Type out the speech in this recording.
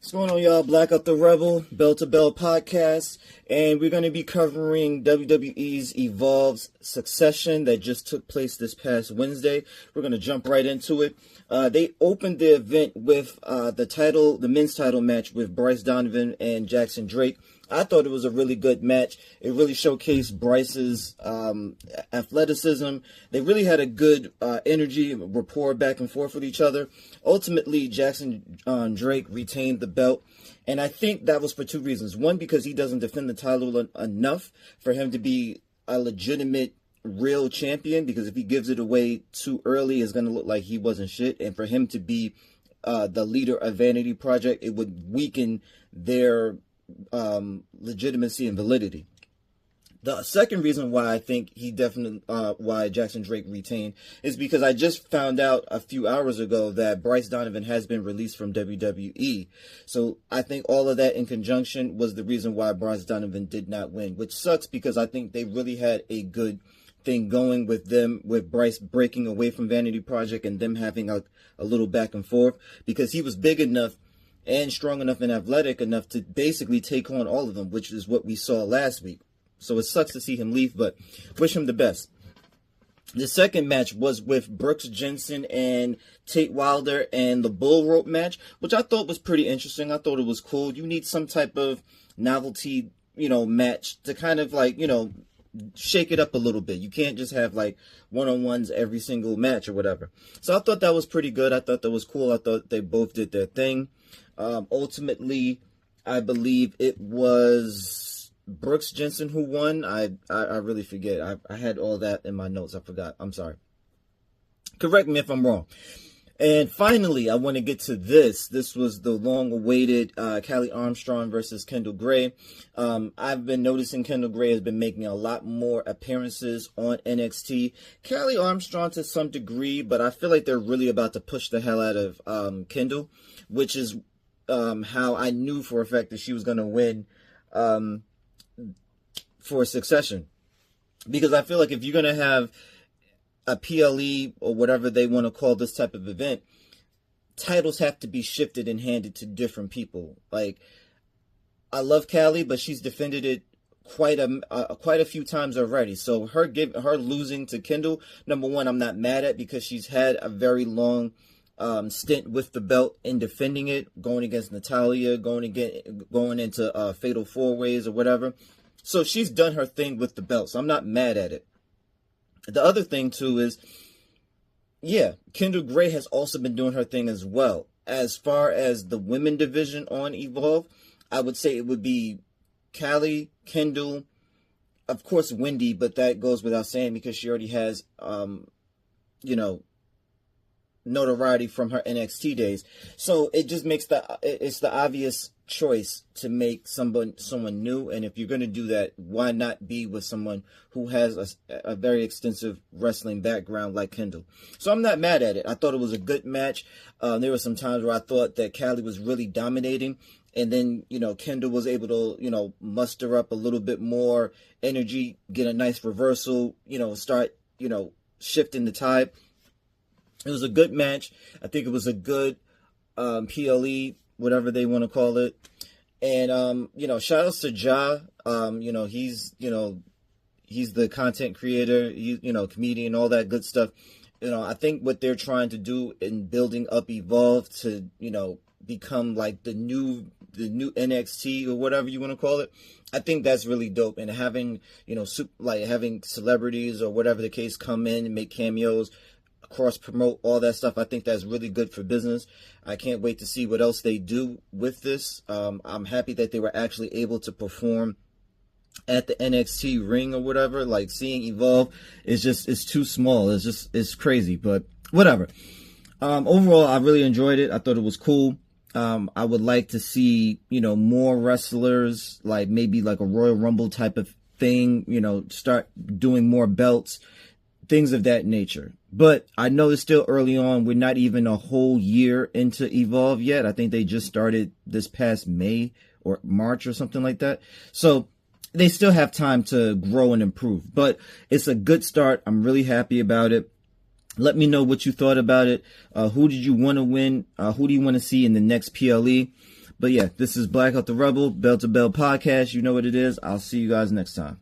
What's going on, y'all? Blackout The Rebel, Bell to Bell podcast, and we're going to be covering WWE's Evolve's Succession that just took place this past Wednesday. We're going to jump right into it. They opened the event with the men's title match with Bryce Donovan and Jackson Drake. I thought it was a really good match. It really showcased Bryce's athleticism. They really had a good energy, rapport back and forth with each other. Ultimately, Jackson Drake retained the belt. And I think that was for two reasons. One, because he doesn't defend the title enough for him to be a legitimate, real champion. Because if he gives it away too early, it's going to look like he wasn't shit. And for him to be the leader of Vanity Project, it would weaken their legitimacy and validity. The second reason why I think why Jackson Drake retained is because I just found out a few hours ago that Bryce Donovan has been released from WWE. So I think all of that in conjunction was the reason why Bryce Donovan did not win, which sucks because I think they really had a good thing going with them, with Bryce breaking away from Vanity Project and them having a little back and forth, because he was big enough and strong enough and athletic enough to basically take on all of them, which is what we saw last week. So it sucks to see him leave, but wish him the best. The second match was with Brooks Jensen and Tate Wilder and the bull rope match, which I thought was pretty interesting. I thought it was cool. You need some type of novelty, match to kind of shake it up a little bit. You can't just have one-on-ones every single match or whatever. So I thought that was pretty good. I thought that was cool. I thought they both did their thing. Ultimately, I believe it was Brooks Jensen who won. I really forget. I had all that in my notes. I forgot. I'm sorry. Correct me if I'm wrong. And finally, I want to get to this. This was the long-awaited Callie Armstrong versus Kendall Gray. I've been noticing Kendall Gray has been making a lot more appearances on NXT. Callie Armstrong to some degree, but I feel like they're really about to push the hell out of Kendall, which is how I knew for a fact that she was going to win for Succession. Because I feel like if you're going to have a PLE or whatever they want to call this type of event, titles have to be shifted and handed to different people. Like, I love Callie, but she's defended it quite a few times already. So her losing to Kendall, number one, I'm not mad at, because she's had a very long stint with the belt in defending it, going against Natalya, going into Fatal 4-Ways or whatever. So she's done her thing with the belt, so I'm not mad at it. The other thing, too, is, Kendall Gray has also been doing her thing as well. As far as the women division on Evolve, I would say it would be Callie, Kendall, of course Wendy, but that goes without saying because she already has, notoriety from her NXT days. So it just makes it's the obvious choice to make someone new. And if you're going to do that, why not be with someone who has a very extensive wrestling background like Kendall? So I'm not mad at it. I thought it was a good match. There were some times where I thought that Callie was really dominating, and then, Kendall was able to, muster up a little bit more energy, get a nice reversal, start, shifting the tide. It was a good match. I think it was a good PLE, whatever they want to call it. And, shout out to Ja. He's the content creator, comedian, all that good stuff. I think what they're trying to do in building up Evolve to, become like the new NXT or whatever you want to call it, I think that's really dope. And having, having celebrities or whatever the case come in and make cameos, cross promote, all that stuff, I think that's really good for business. I can't wait to see what else they do with this. I'm happy that they were actually able to perform at the NXT ring or whatever. Like, seeing Evolve it's too small. It's crazy, but whatever. Overall, I really enjoyed it. I thought it was cool. I would like to see, more wrestlers, like maybe like a Royal Rumble type of thing, start doing more belts, things of that nature. But I know it's still early on. We're not even a whole year into Evolve yet. I think they just started this past May or March or something like that. So they still have time to grow and improve. But it's a good start. I'm really happy about it. Let me know what you thought about it. Who did you want to win? Who do you want to see in the next PLE? But yeah, this is Blackout the Rebel, Bell to Bell podcast. You know what it is. I'll see you guys next time.